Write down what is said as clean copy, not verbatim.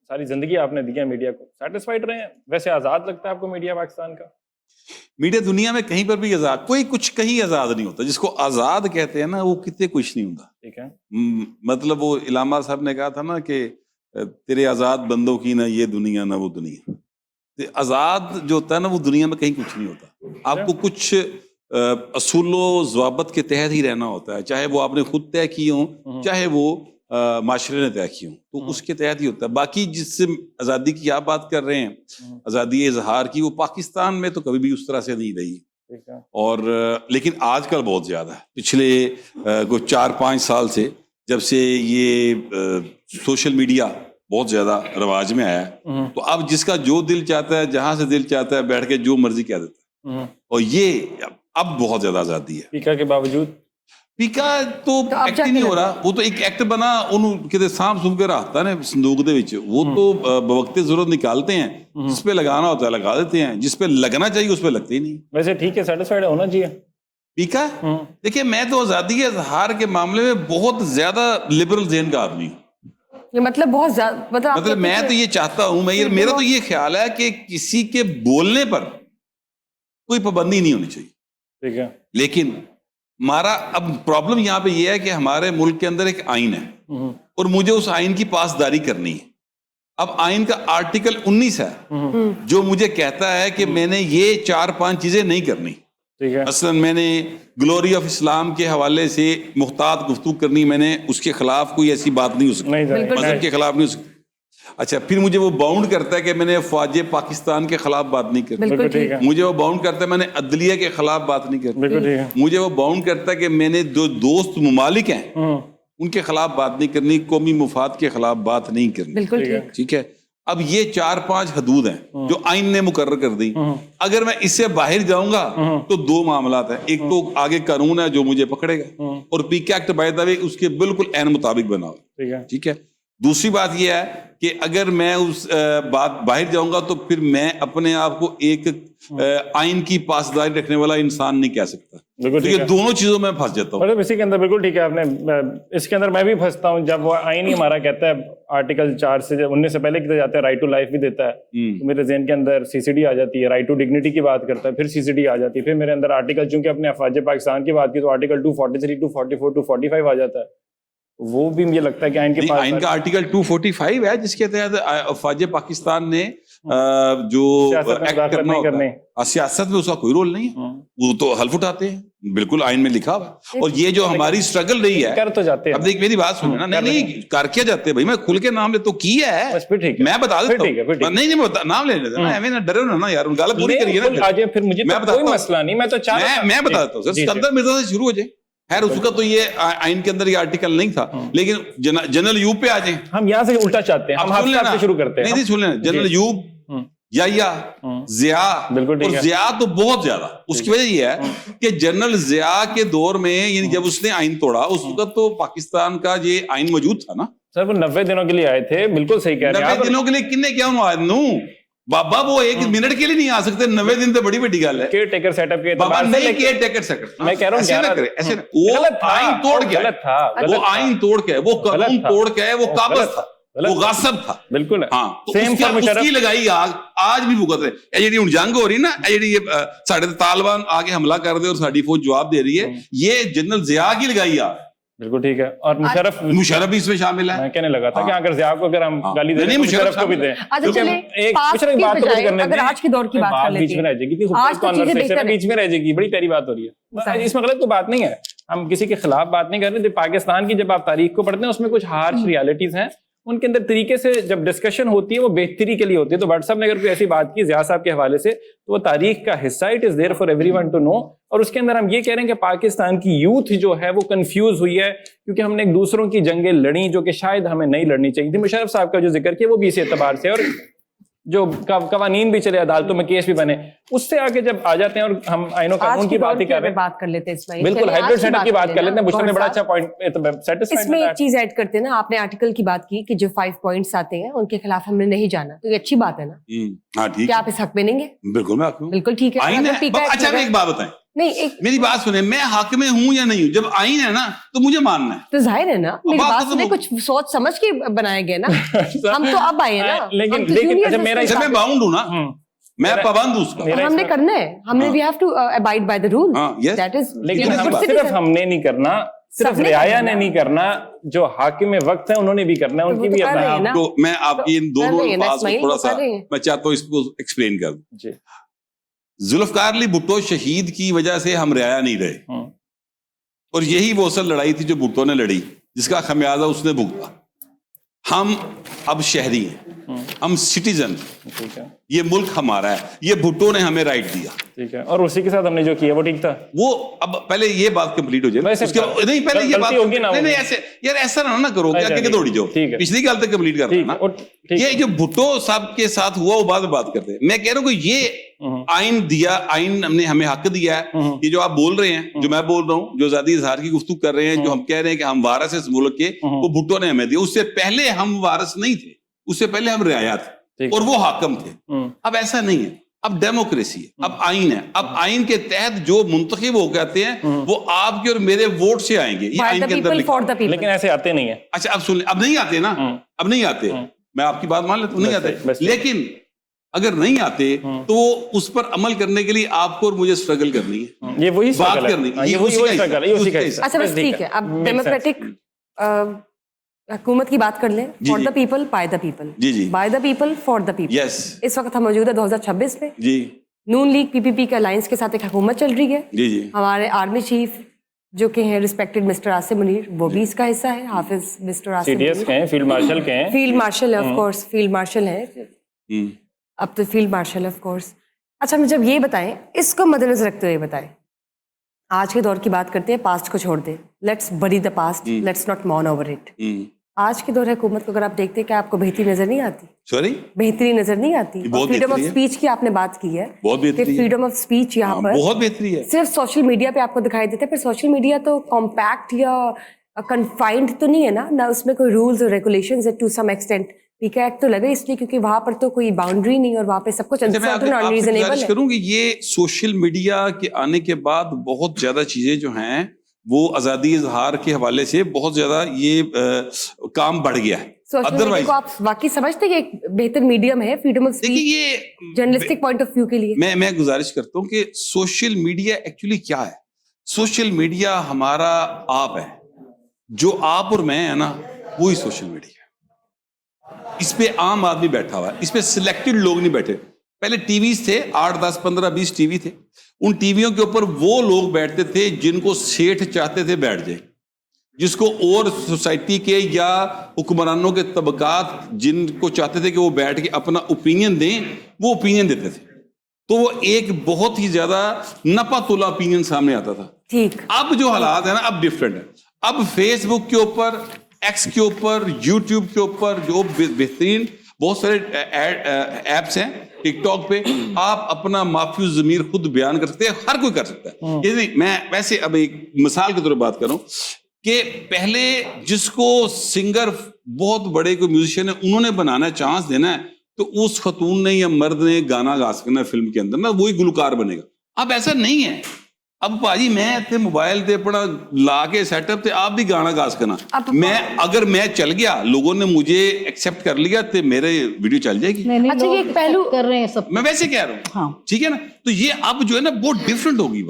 ساری زندگی آپ نے دی ہے میڈیا کو, سیٹسفائڈ رہے ہیں؟ ویسے آزاد لگتا ہے آپ کو میڈیا پاکستان کا؟ میڈیا دنیا میں کہیں پر بھی آزاد, کوئی کچھ کہیں آزاد نہیں ہوتا. جس کو آزاد کہتے ہیں نا وہ کتنے کچھ نہیں ہوتا. ٹھیک ہے, مطلب وہ علامہ صاحب نے کہا تھا نا کہ تیرے آزاد بندوں کی نہ یہ دنیا نہ وہ دنیا. آزاد جو ہوتا ہے نا وہ دنیا میں کہیں کچھ نہیں ہوتا. آپ کو کچھ اصول و ضوابط کے تحت ہی رہنا ہوتا ہے, چاہے وہ آپ نے خود طے کیے ہوں چاہے وہ معاشرے نے طے کی ہوں, تو اس کے تحت ہی ہوتا ہے. باقی جس سے آزادی کی آپ بات کر رہے ہیں, آزادی اظہار کی, وہ پاکستان میں تو کبھی بھی اس طرح سے نہیں رہی. اور لیکن آج کل بہت زیادہ ہے. پچھلے کچھ 4-5 سال سے جب سے یہ سوشل میڈیا بہت زیادہ رواج میں آیا ہے, تو اب جس کا جو دل چاہتا ہے, جہاں سے دل چاہتا ہے, بیٹھ کے جو مرضی کہہ دیتا ہے. اور یہ اب بہت زیادہ آزادی ہے. پیکا کے باوجود پیکا تو ایکٹ ہی نہیں ہو رہا. وہ تو ایک ایکٹ بنا, انہوں کہتے سانپ سونپ کے رہتا ہے صندوق دے وچ, وہ تو بوقت ضرورت نکالتے ہیں, جس پہ لگانا ہوتا ہے لگا دیتے ہیں, جس پہ لگنا چاہیے اس پہ لگتے ہی نہیں. ویسے ٹھیک ہے, سیٹسفائڈ ہونا چاہیے. پیکا دیکھیں, میں تو آزادی اظہار کے معاملے میں بہت زیادہ لبرل ذہن کا آدمی ہوں. مطلب بہت زیادہ مطلب میں تو یہ چاہتا ہوں, میرا تو یہ خیال ہے کہ کسی کے بولنے پر کوئی پابندی نہیں ہونی چاہیے. ٹھیک ہے, لیکن ہمارا اب پرابلم یہاں پہ یہ ہے کہ ہمارے ملک کے اندر ایک آئین ہے, اور مجھے اس آئین کی پاسداری کرنی ہے. اب آئین کا آرٹیکل 19 ہے جو مجھے کہتا ہے کہ میں نے یہ 4-5 چیزیں نہیں کرنی. مثلا میں نے گلوری آف اسلام کے حوالے سے محتاط گفتگو کرنی, میں نے اس کے خلاف کوئی ایسی بات نہیں ہو سکتی, مذہب کے خلاف نہیں ہو سکتی. اچھا, پھر مجھے وہ باؤنڈ کرتا ہے کہ میں نے افواج پاکستان کے خلاف بات نہیں کرنی. مجھے وہ باؤنڈ کرتا ہے میں نے عدلیہ کے خلاف بات نہیں کرنی. مجھے وہ باؤنڈ کرتا ہے کہ میں نے جو دوست ممالک ہیں ان کے خلاف بات نہیں کرنی, قومی مفاد کے خلاف بات نہیں کرنی. ٹھیک ہے. اب یہ 4-5 حدود ہیں جو آئین نے مقرر کر دی. اگر میں اس سے باہر جاؤں گا تو 2 معاملات ہیں. ایک تو آگے قانون ہے جو مجھے پکڑے گا, اور پیکا ایکٹ بائی دا وے اس کے بالکل عین مطابق بنا ہوا. ٹھیک ہے. دوسری بات یہ ہے کہ اگر میں اس بات باہر جاؤں گا تو پھر میں اپنے آپ کو ایک آئین کی پاسداری رکھنے والا انسان نہیں کہہ سکتا. یہ دونوں چیزوں میں پھنس جاتا ہوں. مطلب اسی کے اندر بالکل ٹھیک ہے آپ نے, اس کے اندر میں بھی پھنستا ہوں. جب وہ آئین ہی ہمارا کہتا ہے آرٹیکل 4 سے 19 سے پہلے کیا جاتا ہے رائٹ ٹو لائف بھی دیتا ہے, تو میرے ذہن کے اندر CCD آ جاتی ہے, رائٹ ٹو ڈگنیٹی کی بات کرتا ہے, پھر CCD آ جاتی ہے, پھر میرے اندر آرٹیکل, چونکہ اپنے افواج پاکستان کی بات کی تو آرٹیکل 243, 244, 245 آ جاتا ہے. وہ بھی مجھے لگتا ہے کہ آئین کے پاس آئین کا آرٹیکل 245 ہے جس کے تحت افواج پاکستان نے جو ایکٹ کرنا ہوتا ہے, سیاست میں اس کا کوئی رول نہیں ہے, وہ تو حلف اٹھاتے ہیں, بالکل آئین میں لکھا ہوا. اور یہ جو ہماری اسٹرگل رہی ہے, کر تو جاتے ہیں. اب دیکھ میری بات سننا, نہیں کر کے جاتے بھائی, میں کھل کے نام لے تو کی ہے, میں بتا دیتا ہوں. نہیں نام لے لیتے نا, ڈرے نا یار, گل پوری کریے نا. کوئی مسئلہ نہیں, میں تو میں بتا دیتا ہوں. سکندر مرزا سے شروع ہو جائے. خیر اس کا تو یہ آئین کے اندر یہ آرٹیکل نہیں تھا, لیکن جنرل ایوب پہ آ جائیں. ہم یہاں سے الٹا چاہتے ہیں, ہم حادثات سے شروع کرتے ہیں. نہیں سن لینا, جنرل ایوب, ضیاء, اور ضیاء تو بہت زیادہ. اس کی وجہ یہ ہے کہ جنرل ضیاء کے دور میں, یعنی جب اس نے آئین توڑا اس وقت تو پاکستان کا یہ آئین موجود تھا نا سر. وہ 90 دنوں کے لیے آئے تھے, بالکل صحیح کہہ رہے ہیں. 90 دنوں کے لیے کنے کیا ہوں بابا, وہ 1 منٹ کے لیے نہیں آ سکتے. 90 دن تو بڑی بڑی گل ہے. کیئر ٹیکر سیٹ اپ کے بابا نہیں, کیئر ٹیکر سیٹ اپ میں کہہ رہا ہوں ایسے وہ آئین توڑ کے, وہ آئین توڑ کے, وہ قانون توڑ کے, وہ قابض تھا, وہ غاصب تھا. بالکل ہاں, اس کی لگائی آج بھی بھگت رہے. یہ جی جنگ ہو رہی نا, یہ ساڈے طالبان آگے حملہ کر دے اور ساری فوج جواب دے رہی ہے, یہ جنرل ضیاء کی لگائی آج. بالکل ٹھیک ہے. اور مشرف بھی اس میں شامل ہے. میں کہنے لگا تھا کہ اگر ضیاء کو اگر ہم گالی دیں نہیں, مشرف کو بھی دیں. اگر آج کے دور کی بات کر لیتے ہیں, بیچ میں رہ جائے گی, بیچ میں رہ جائے گی, بڑی پیاری بات ہو رہی ہے. اس میں غلط تو بات نہیں ہے, ہم کسی کے خلاف بات نہیں کر رہے. پاکستان کی جب آپ تاریخ کو پڑھتے ہیں اس میں کچھ ہارش ریالٹیز ہیں, ان کے اندر طریقے سے جب ڈسکشن ہوتی ہے وہ بہتری کے لیے ہوتی ہے. تو بٹ صاحب نے اگر کوئی ایسی بات کی ضیاء صاحب کے حوالے سے, تو وہ تاریخ کا حصہ, it is there for every one to know. اور اس کے اندر ہم یہ کہہ رہے ہیں کہ پاکستان کی یوتھ جو ہے وہ کنفیوز ہوئی ہے, کیونکہ ہم نے ایک دوسروں کی جنگیں لڑیں جو کہ شاید ہمیں نہیں لڑنی چاہیے تھی. مشرف صاحب کا جو ذکر کیا وہ بھی اسی اعتبار سے, اور جو قوانین بھی چلے, عدالتوں میں کیس بھی بنے, اس سے آگے جب آ جاتے ہیں اور ہم آئین و قانون کی بات ہی کر رہے ہیں, بات کر لیتے ہیں. بالکل ہائبرڈ سیٹ اپ کی بات کر لیتے ہیں. مشرف نے بڑا اچھا پوائنٹ اس میں ایک چیز ایڈ کرتے ہیں نا, آپ نے آرٹیکل کی بات کی کہ جو 5 پوائنٹس آتے ہیں ان کے خلاف ہم نے نہیں جانا, تو یہ اچھی بات ہے نا. ہاں ٹھیک, کیا آپ اس حق میں نہیں گے؟ بالکل میں بالکل ٹھیک ہے. اچھا ایک بات بتائیں, نہیں ایک میری بات سنیں, میں حاکم ہوں یا نہیں ہوں, جب آئین ہے نا تو مجھے ماننا ہے. تو ظاہر ہے نا, میری بات سنیں, کچھ سوچ سمجھ کے بنایا گیا نا, ہم تو اب آئے نا, لیکن میں باؤنڈ ہوں نا, میں پابند ہوں اس کا, ہم نے کرنا ہے, ہم نے we have to abide by the rule. لیکن صرف ہم نے نہیں کرنا, صرف رعایا نے نہیں کرنا, جو حاکم وقت ہیں انہوں نے بھی کرنا ہے, ان کی بھی اپنا. میں آپ کی ان دونوں الفاظ کو تھوڑا سا میں چاہتا ہوں اس کو ایکسپلین کر دوں. ذوالفقار علی بھٹو شہید کی وجہ سے ہم رعایا نہیں رہے, اور یہی وہ اصل لڑائی تھی جو بھٹو نے لڑی, جس کا خمیازہ اس نے بھگتا. ہم اب شہری ہیں, ہم سٹیزن, یہ ملک ہمارا ہے, یہ بھٹو نے ہمیں رائٹ دیا, ٹھیک ہے, اور اسی کے ساتھ ہم نے جو کیا وہ ٹھیک تھا. وہ اب پہلے یہ بات کمپلیٹ ہو جائے, نہیں پہلے یہ بات نہیں, ایسے یار ایسا نہ کرو کہ دوڑی جاؤ, پچھلی گل تک کمپلیٹ کرنا. یہ جو بھٹو صاحب کے ساتھ ہوا وہ بعد میں بات کرتے ہیں. میں کہہ رہا ہوں کہ یہ آئین دیا, آئین نے ہمیں حق دیا ہے. یہ جو آپ بول رہے ہیں, جو میں بول رہا ہوں, جو ذاتی اظہار کی گفتگو کر رہے ہیں, جو ہم کہہ رہے ہیں کہ ہم وارث ہیں اس ملک کے, وہ بھٹو نے ہمیں دیا. اس سے پہلے ہم وارث نہیں تھے, اس سے پہلے ہم رعایا تھے اور وہ حاکم تھے. اب ایسا نہیں ہے, اب ڈیموکریسی ہے, اب آئین ہے. اب آئین کے تحت جو منتخب ہو کہتے ہیں وہ آپ کے اور میرے ووٹ سے آئیں گے. یہ آئین کے اندر لکھا ہے, لیکن ایسے آتے نہیں ہیں. اچھا اب سن لیں, اب نہیں آتے نا, اب نہیں آتے, میں آپ کی بات مان لیتا ہوں, نہیں آتے. لیکن اگر نہیں آتے تو اس پر عمل کرنے کے لیے آپ کو اور مجھے اسٹرگل کرنی ہے, یہ وہی بات کرنی ہے. اچھا بس ٹھیک ہے, اب ڈیموکریٹک حکومت کی بات کر لیں. For the people by the people, by the people for the people. اس وقت ہم موجود ہے 2026 میں. نون لیگ پی پی پی کے الائنس کے ساتھ ایک حکومت چل رہی ہے. ہمارے آرمی چیف جو کہ ہیں ریسپیکٹڈ مسٹر عاصم منیر, وہ بھی اس کا حصہ ہے. Hafiz Mister Asim Munir field marshal کے ہیں, field marshal of course, field marshal ہیں اب تو, فیلڈ مارشل آف کورس. اچھا مجھے یہ بتائیں, اس کو مد نظر رکھتے ہوئے بتائیں, آج کے دور کی بات کرتے ہیں, پاسٹ کو چھوڑ دیں, لیٹس بری the past, let's not moon over it. آج کے دور حکومت کو اگر آپ دیکھتے ہیں, کیا آپ کو بہتری نظر نہیں آتی؟ سوری, بہتری نظر نہیں آتی. فریڈم آف اسپیچ کی آپ نے بات کی ہے, فریڈم آف اسپیچ یہاں پر بہت بہتری ہے. صرف سوشل میڈیا پہ آپ کو دکھائی دیتے ہیں, پھر سوشل میڈیا تو کمپیکٹ یا کنفائنڈ تو نہیں ہے نا, نہ اس میں کوئی رولز اور ریگولیشنز ہے ٹو سم ایکسٹینٹ. ٹھیک ہے, ایکٹ تو لگے اس لیے کیونکہ وہاں پر تو کوئی باؤنڈری نہیں, اور وہاں پہ سب کچھ گزارش کروں کہ یہ سوشل میڈیا کے آنے کے بعد بہت زیادہ چیزیں جو ہیں وہ آزادی اظہار کے حوالے سے بہت زیادہ یہ کام بڑھ گیا ہے. ادروائز کو آپ واقعی سمجھتے ہیں کہ ایک بہتر میڈیم ہے فریڈم آف اسپیچ یہ جرنلسٹک پوائنٹ آف ویو کے لیے؟ میں گزارش کرتا ہوں کہ سوشل میڈیا ایکچولی کیا ہے. سوشل میڈیا ہمارا آپ ہے, جو آپ اور میں ہے نا, وہی سوشل میڈیا ہے. اس پہ عام آدمی بیٹھا ہوا ہے, اس پہ سلیکٹڈ لوگ نہیں بیٹھے. پہلے ٹی ویز تھے, 8 10 15 20 ٹی وی تھے. ان ٹی ویوں کے اوپر وہ لوگ بیٹھتے تھے جن کو سیٹھ چاہتے تھے بیٹھ جائیں, جس کو اور سوسائٹی کے یا حکمرانوں کے طبقات جن کو چاہتے تھے کہ وہ بیٹھ کے اپنا اوپینین دیں, وہ اوپینین دیتے تھے. تو وہ ایک بہت ہی زیادہ نپا تولا اوپینین سامنے آتا تھا. ٹھیک, اب جو حالات ہیں نا, اب ڈفرینٹ ہے. اب فیس بک کے اوپر, ایکس کے اوپر, یوٹیوب کے اوپر جو بہترین بہت سارے ایپس ہیں, ٹک ٹاک پہ آپ اپنا مافیوز ضمیر خود بیان کر سکتے ہیں, ہر کوئی کر سکتا ہے. یہ نہیں, میں ویسے اب ایک مثال کے طور پر بات کروں کہ پہلے جس کو سنگر بہت بڑے کوئی میوزیشین ہے انہوں نے بنانا چانس دینا ہے, تو اس خاتون نے یا مرد نے گانا گا سکنا ہے فلم کے اندر نا, وہی گلوکار بنے گا. اب ایسا نہیں ہے. اب بھاجی میں تے موبائل تے اپنا لا کے سیٹ اپ تے آپ بھی گانا گا سکنا. میں اگر میں چل گیا, لوگوں نے مجھے ایکسپٹ کر لیا, تے میرے ویڈیو چل جائے گی. اچھا یہ ایک پہلو کر رہے ہیں سب, میں ویسے کہہ رہا ہوں, ٹھیک ہے نا. تو یہ اب جو ہے نا بہت ڈفرنٹ ہوگی بات.